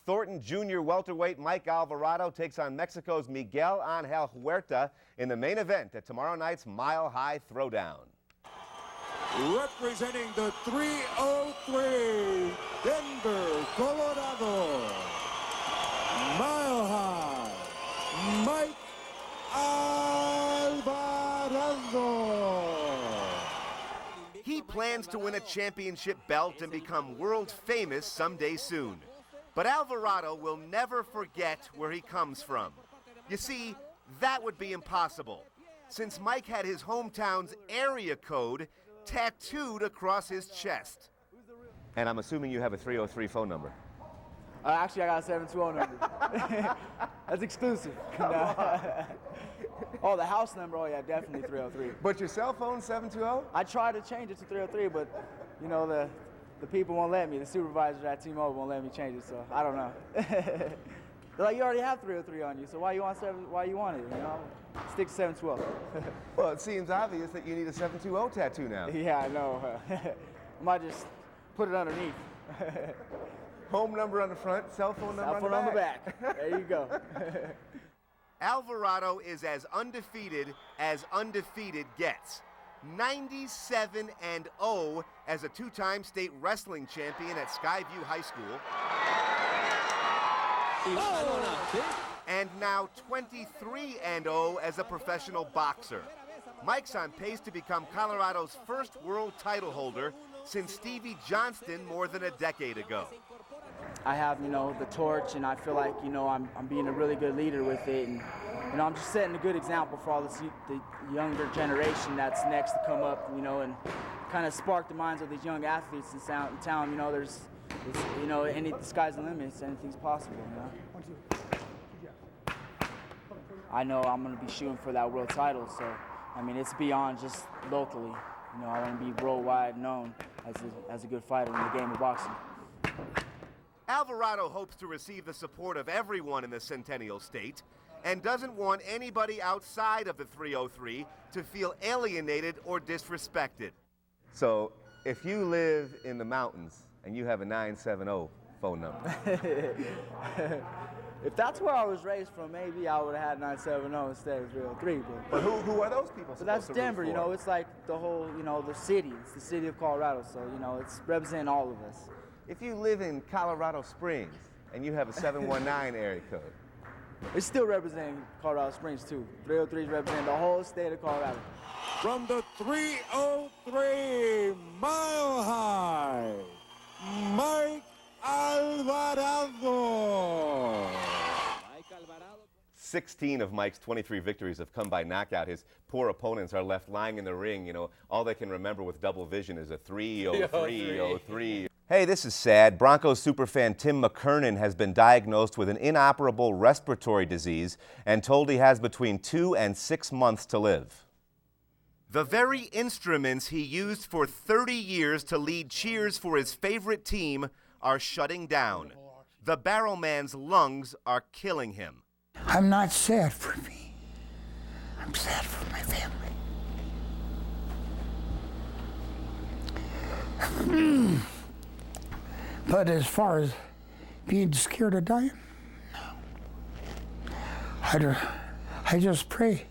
Thornton Jr. welterweight Mike Alvarado takes on Mexico's Miguel Angel Huerta in the main event at tomorrow night's Mile High Throwdown. Representing the 303, Denver, Colorado, Mile High, Mike Alvarado. He plans to win a championship belt and become world famous someday soon. But Alvarado will never forget where he comes from. You see, that would be impossible, since Mike had his hometown's area code tattooed across his chest. And I'm assuming you have a 303 phone number. Actually, I got a 720 number. That's exclusive. Oh, the house number? Oh, yeah, definitely 303. But your cell phone, 720? I tried to change it to 303, but, you know, the people won't let me. The supervisor at T-Mobile won't let me change it, so I don't know. They're like, you already have 303 on you, so why you want it, you know? Stick to 712. Well, it seems obvious that you need a 720 tattoo now. Yeah, I know. I might just put it underneath. Home number on the front, cell phone number on the back. There you go. Alvarado is as undefeated gets. 97-0 as a two-time state wrestling champion at Skyview High School. And now 23-0 as a professional boxer. Mike's on pace to become Colorado's first world title holder since Stevie Johnston more than a decade ago. I have, you know, the torch, and I feel like, you know, I'm being a really good leader with it, and, you know, I'm just setting a good example for all the younger generation that's next to come up, you know, and kind of spark the minds of these young athletes in town. You know, you know, the sky's the limit, anything's possible, you know. I know I'm going to be shooting for that world title, so, I mean, it's beyond just locally. You know, I want to be worldwide known as a good fighter in the game of boxing. Alvarado hopes to receive the support of everyone in the Centennial State and doesn't want anybody outside of the 303 to feel alienated or disrespected. So, if you live in the mountains and you have a 970 phone number. If that's where I was raised from, maybe I would have had 970 instead of 303. But who are those people? So that's Denver, you know, it's like the whole, you know, the city. It's the city of Colorado, so, you know, it's representing all of us. If you live in Colorado Springs and you have a 719 area code. It's still representing Colorado Springs, too. 303 is representing the whole state of Colorado. From the 303 Mile High, Mike Alvarado. 16 of Mike's 23 victories have come by knockout. His poor opponents are left lying in the ring. You know, all they can remember with double vision is a 303. Hey, this is sad. Broncos superfan Tim McKernan has been diagnosed with an inoperable respiratory disease and told he has between 2 and 6 months to live. The very instruments he used for 30 years to lead cheers for his favorite team are shutting down. The barrel man's lungs are killing him. I'm not sad for me. I'm sad for my family. But as far as being scared of dying, no. I just pray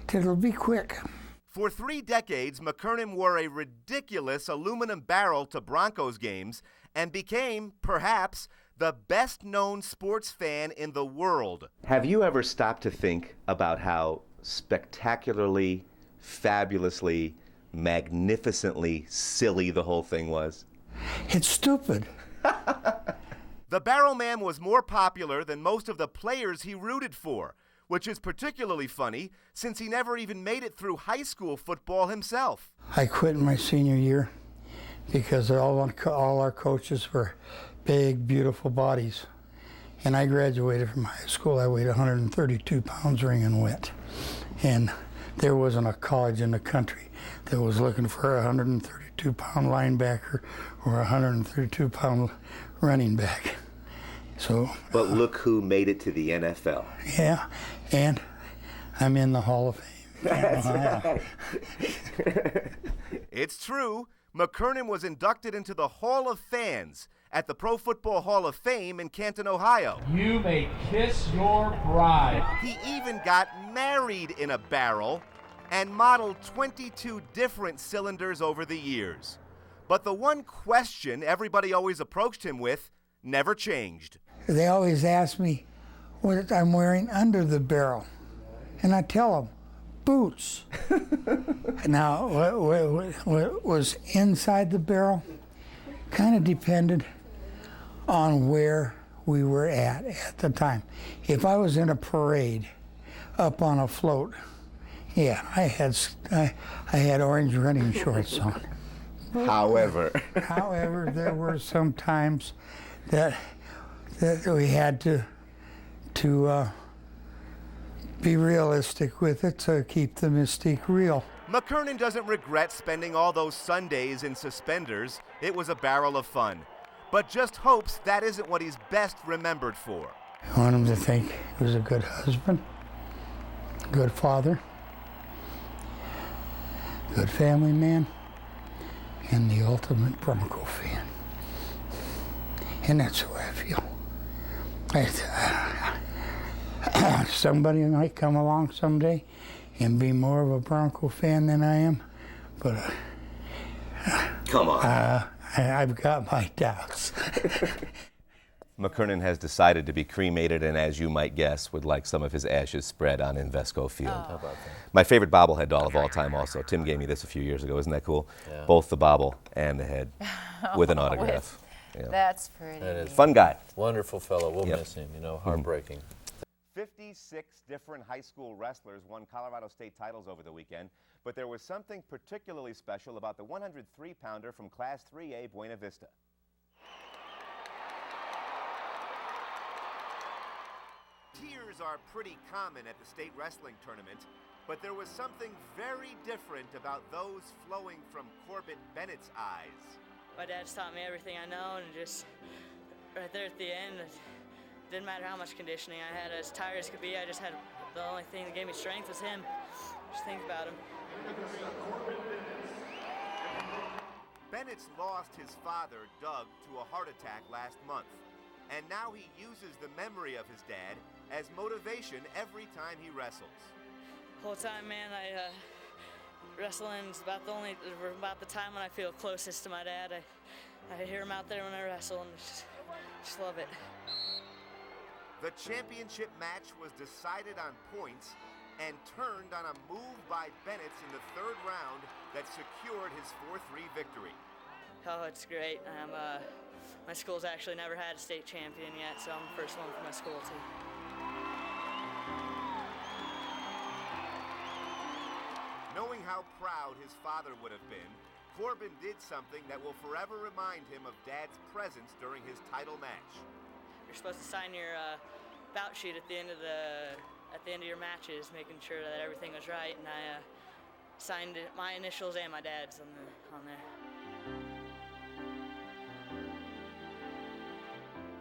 that it'll be quick. For 3 decades, McKernan wore a ridiculous aluminum barrel to Broncos games and became, perhaps, the best-known sports fan in the world. Have you ever stopped to think about how spectacularly, fabulously, magnificently silly the whole thing was? It's stupid. The barrel man was more popular than most of the players he rooted for, which is particularly funny since he never even made it through high school football himself. I quit in my senior year because all our coaches were big, beautiful bodies. And I graduated from high school. I weighed 132 pounds wringing wet. And there wasn't a college in the country that was looking for a 132-pound linebacker or a 132-pound running back. So. But look who made it to the NFL. Yeah, and I'm in the Hall of Fame. That's right. It's true. McKernan was inducted into the Hall of Fans at the Pro Football Hall of Fame in Canton, Ohio. You may kiss your bride. He even got married in a barrel and modeled 22 different cylinders over the years. But the one question everybody always approached him with never changed. They always ask me what I'm wearing under the barrel. And I tell them, boots. Now, what was inside the barrel kind of depended on where we were at the time. If I was in a parade up on a float, yeah, I had orange running shorts on. However, there were some times that we had to be realistic with it to keep the mystique real. McKernan doesn't regret spending all those Sundays in suspenders. It was a barrel of fun. But just hopes that isn't what he's best remembered for. I want him to think he was a good husband, good father, good family man, and the ultimate Bronco fan. And that's the way I feel. Somebody might come along someday and be more of a Bronco fan than I am, but come on. I've got my doubts. McKernan has decided to be cremated, and as you might guess, would like some of his ashes spread on Invesco Field. How about that? My favorite bobblehead doll of all time also. Tim gave me this a few years ago. Isn't that cool? Yeah. Both the bobble and the head with an autograph. Yeah. That's pretty. That is Fun guy. wonderful fellow. We'll Yep. miss him. You know, heartbreaking. 56 different high school wrestlers won Colorado State titles over the weekend, but there was something particularly special about the 103-pounder from Class 3A Buena Vista. Tears are pretty common at the state wrestling tournament, but there was something very different about those flowing from Corbin Bennett's eyes. My dad's taught me everything I know, and just right there at the end, it didn't matter how much conditioning I had, as tired as could be, I just had, the only thing that gave me strength was him. Just think about him. Bennett's lost his father, Doug, to a heart attack last month, and now he uses the memory of his dad as motivation every time he wrestles. The whole time, man, wrestling's about the time when I feel closest to my dad. I hear him out there when I wrestle, and just love it. The championship match was decided on points and turned on a move by Bennett in the third round that secured his 4-3 victory. Oh, it's great. My school's actually never had a state champion yet, so I'm the first one for my school too. Knowing how proud his father would have been, Corbin did something that will forever remind him of Dad's presence during his title match. You're supposed to sign your bout sheet at the end of your matches, making sure that everything was right, and I signed my initials and my dad's on there.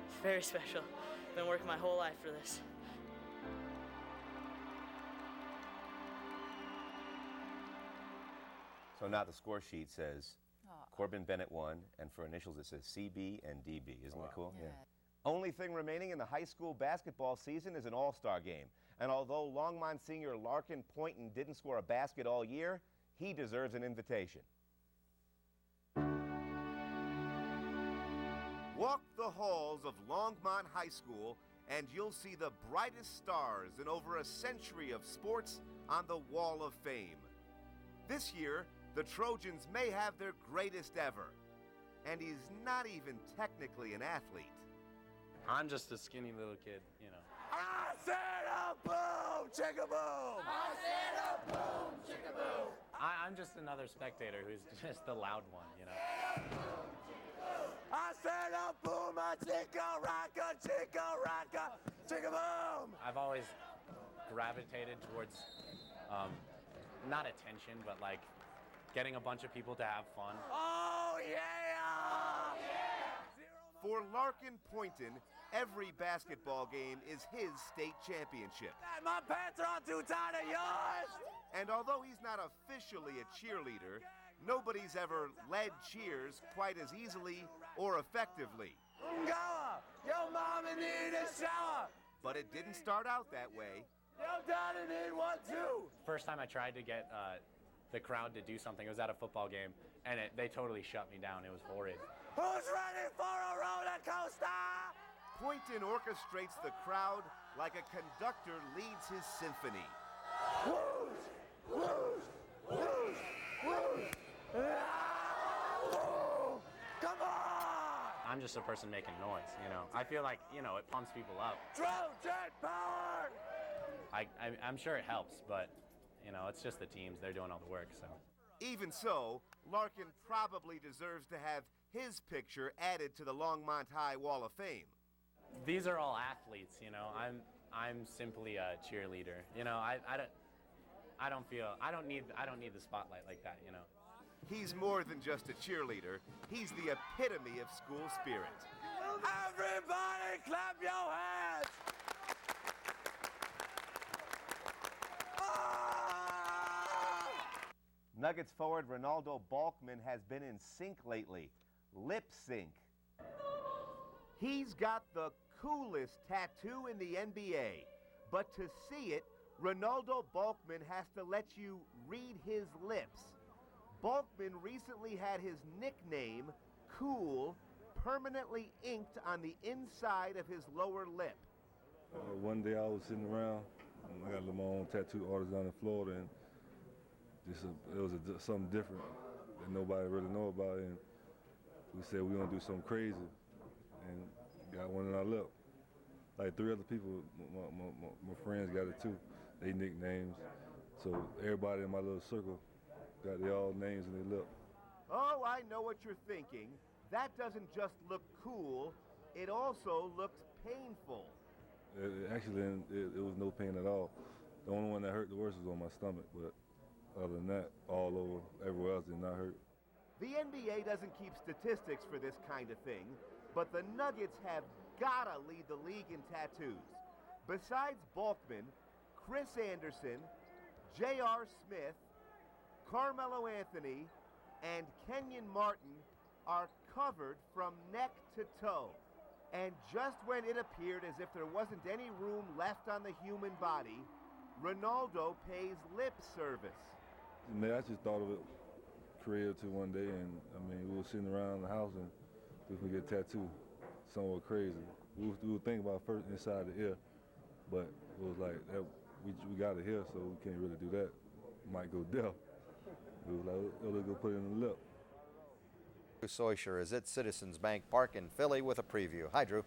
It's very special. Been working my whole life for this. So now the score sheet says Corbin Bennett won, and for initials it says CB and DB. Isn't that cool? Yeah. Only thing remaining in the high school basketball season is an all-star game. And although Longmont senior Larkin Poynton didn't score a basket all year, he deserves an invitation. Walk the halls of Longmont High School and you'll see the brightest stars in over a century of sports on the Wall of Fame. This year, the Trojans may have their greatest ever. And he's not even technically an athlete. I'm just a skinny little kid, you know. I said a boom, chicka boom. I said a boom, chicka boom. I'm just another spectator who's just the loud one, you know. I said a boom, a chicka rocka, chicka boom. I've always gravitated towards, not attention, but like getting a bunch of people to have fun. Oh, yeah! For Larkin Poynton, every basketball game is his state championship. My pants are on too tight of yours! And although he's not officially a cheerleader, nobody's ever led cheers quite as easily or effectively. Ungawa, yo mama need a shower. But it didn't start out that way. Yo daddy need one too. First time I tried to get the crowd to do something, it was at a football game, and they totally shut me down. It was horrid. Who's ready for a roller coaster? Poynton orchestrates the crowd like a conductor leads his symphony. Whoosh, whoosh, whoosh, whoosh. Woo! Come on! I'm just a person making noise, you know. I feel like, you know, it pumps people up. Trojan power! I'm sure it helps, but, you know, it's just the teams. They're doing all the work, so. Even so, Larkin probably deserves to have his picture added to the Longmont High Wall of Fame. These are all athletes, you know. I'm simply a cheerleader. You know, I don't need the spotlight like that, you know. He's more than just a cheerleader. He's the epitome of school spirit. Everybody clap your hands! Ah! Nuggets forward Ronaldo Balkman has been in sync lately. Lip sync. He's got the coolest tattoo in the NBA. But to see it, Ronaldo Balkman has to let you read his lips. Balkman recently had his nickname, Cool, permanently inked on the inside of his lower lip. One day I was sitting around, I got my own tattoo artist down in Florida, and it was something different that nobody really know about, and we said we're gonna do something crazy, and got one in our lip. Like 3 other people, my friends got it too, they nicknames, so everybody in my little circle got their all names in their lip. Oh, I know what you're thinking. That doesn't just look cool, it also looks painful. Actually, it was no pain at all. The only one that hurt the worst was on my stomach, but other than that, all over, everywhere else did not hurt. The NBA doesn't keep statistics for this kind of thing, but the Nuggets have gotta lead the league in tattoos. Besides Balkman, Chris Anderson, J.R. Smith, Carmelo Anthony, and Kenyon Martin are covered from neck to toe. And just when it appeared as if there wasn't any room left on the human body, Ronaldo pays lip service. And I just thought of it creative to one day, and I mean, we were sitting around the house and we could get a tattoo, somewhat crazy. We were thinking about first inside the ear, but it was like, we got it here, so we can't really do that. Might go deaf. It was like, let's go put it in the lip. Soicher is at Citizens Bank Park in Philly with a preview. Hi, Drew.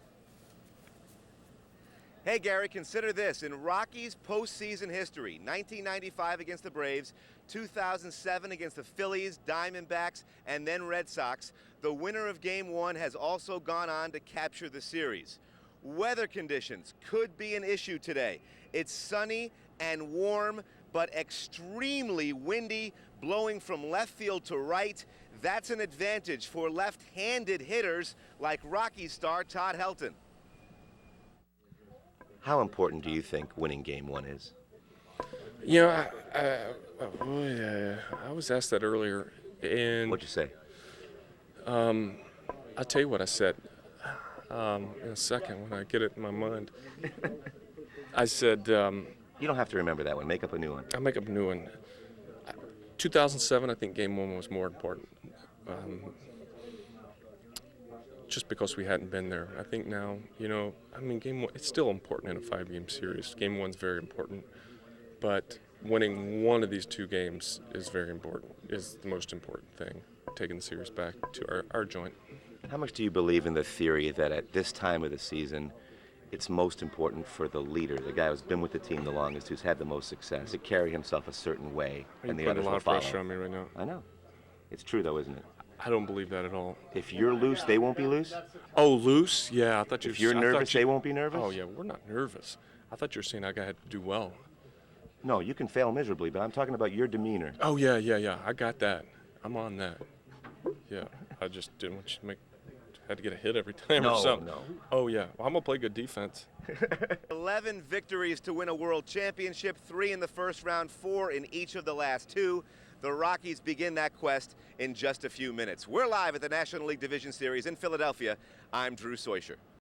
Hey, Gary, consider this. In Rockies' postseason history, 1995 against the Braves, 2007 against the Phillies, Diamondbacks, and then Red Sox, the winner of Game 1 has also gone on to capture the series. Weather conditions could be an issue today. It's sunny and warm, but extremely windy, blowing from left field to right. That's an advantage for left-handed hitters like Rockies star Todd Helton. How important do you think winning Game 1 is? You know, I was asked that earlier, and What'd you say? I'll tell you what I said in a second when I get it in my mind. I said, You don't have to remember that one. Make up a new one. I'll make up a new one. 2007, I think Game 1 was more important. Just because we hadn't been there. I think now, you know, I mean, Game 1, it's still important in a 5-game series. Game 1's very important, but winning one of these 2 games is very important, is the most important thing, taking the series back to our joint. How much do you believe in the theory that at this time of the season, it's most important for the leader, the guy who's been with the team the longest, who's had the most success, to carry himself a certain way, and the others will follow? You're putting a lot of pressure on me right now. I know. It's true, though, isn't it? I don't believe that at all. If you're loose, they won't be loose? Oh, loose? Yeah, I thought you. If you're nervous, they won't be nervous? Oh yeah, we're not nervous. I thought you were saying I had to do well. No, you can fail miserably, but I'm talking about your demeanor. Oh yeah. I got that. I'm on that. Yeah, I just didn't want you to had to get a hit every time or something. No. Oh yeah, well, I'm gonna play good defense. 11 victories to win a world championship, 3 in the first round, 4 in each of the last 2. The Rockies begin that quest in just a few minutes. We're live at the National League Division Series in Philadelphia. I'm Drew Soicher.